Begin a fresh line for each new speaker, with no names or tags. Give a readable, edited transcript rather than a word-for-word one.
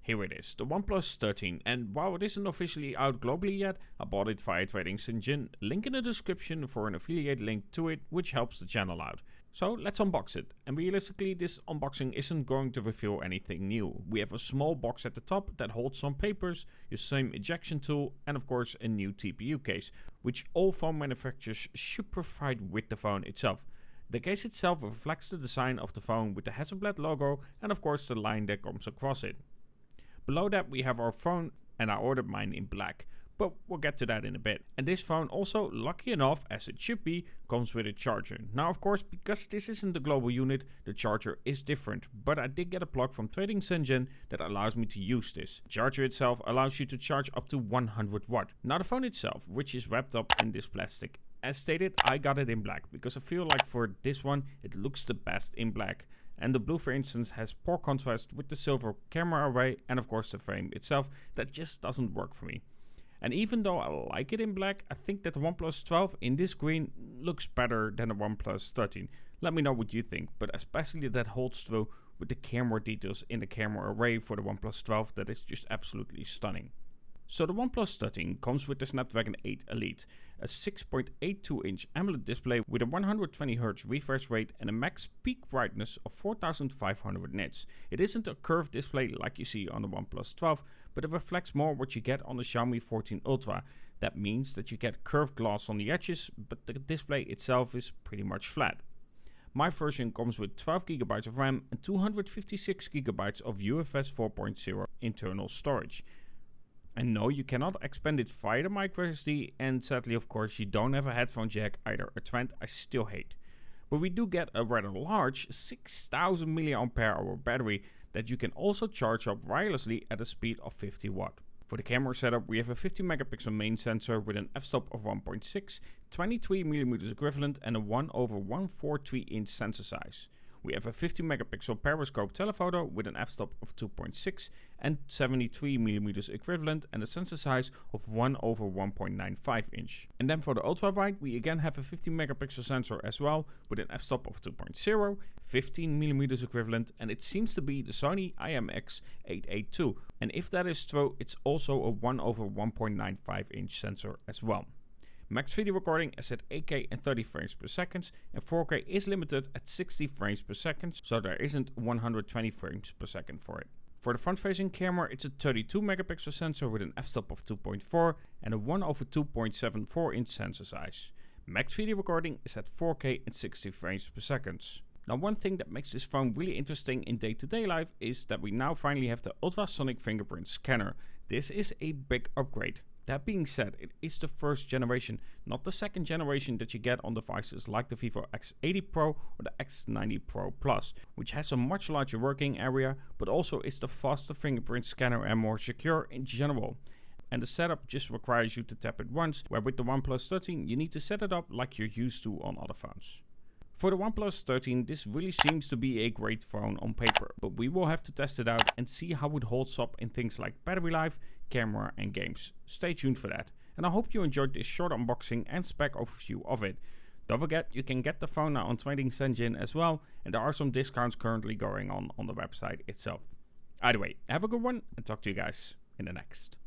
Here it is, the Oneplus 13, and while it isn't officially out globally yet, I bought it via Trading Sinjin, link in the description for an affiliate link to it, which helps the channel out. So let's unbox it, and realistically this unboxing isn't going to reveal anything new. We have a small box at the top that holds some papers, the same ejection tool, and of course a new TPU case, which all phone manufacturers should provide with the phone itself. The case itself reflects the design of the phone with the Hasselblad logo and of course the line that comes across it. Below that we have our phone, and I ordered mine in black, but we'll get to that in a bit. And this phone also, lucky enough as it should be, comes with a charger. Now of course, because this isn't the global unit, the charger is different, but I did get a plug from Trading Sinjin that allows me to use this. The charger itself allows you to charge up to 100 watt. Now the phone itself, which is wrapped up in this plastic. As stated, I got it in black because I feel like for this one it looks the best in black. And the blue, for instance, has poor contrast with the silver camera array and of course the frame itself. That just doesn't work for me. And even though I like it in black, I think that the OnePlus 12 in this green looks better than the OnePlus 13. Let me know what you think, but especially that holds true with the camera details in the camera array for the OnePlus 12. That is just absolutely stunning. So the OnePlus 13 comes with the Snapdragon 8 Elite, a 6.82 inch AMOLED display with a 120Hz refresh rate and a max peak brightness of 4500 nits. It isn't a curved display like you see on the OnePlus 12, but it reflects more what you get on the Xiaomi 14 Ultra. That means that you get curved glass on the edges, but the display itself is pretty much flat. My version comes with 12GB of RAM and 256GB of UFS 4.0 internal storage. And no, you cannot expand it via the microSD, and sadly of course you don't have a headphone jack either, a trend I still hate. But we do get a rather large 6000 mAh battery that you can also charge up wirelessly at a speed of 50 watt. For the camera setup we have a 50 megapixel main sensor with an f-stop of 1.6, 23mm equivalent and a 1/143 inch sensor size. We have a 50 megapixel periscope telephoto with an f-stop of 2.6 and 73mm equivalent and a sensor size of 1/1.95 inch. And then for the ultra wide we again have a 50 megapixel sensor as well with an f-stop of 2.0, 15mm equivalent, and it seems to be the Sony IMX882. And if that is true, it's also a 1/1.95 inch sensor as well. Max video recording is at 8K and 30 frames per second, and 4K is limited at 60 frames per second, so there isn't 120 frames per second for it. For the front facing camera it's a 32 megapixel sensor with an f-stop of 2.4 and a 1/2.74 inch sensor size. Max video recording is at 4K and 60 frames per second. Now one thing that makes this phone really interesting in day-to-day life is that we now finally have the ultrasonic fingerprint scanner. This is a big upgrade. That being said, it is the first generation, not the second generation that you get on devices like the Vivo X80 Pro or the X90 Pro Plus, which has a much larger working area, but also is the faster fingerprint scanner and more secure in general. And the setup just requires you to tap it once, where with the OnePlus 13 you need to set it up like you're used to on other phones. For the OnePlus 13, this really seems to be a great phone on paper, but we will have to test it out and see how it holds up in things like battery life, camera and games. Stay tuned for that. And I hope you enjoyed this short unboxing and spec overview of it. Don't forget, you can get the phone now on Trading Sinjin as well, and there are some discounts currently going on the website itself. Either way, have a good one and talk to you guys in the next.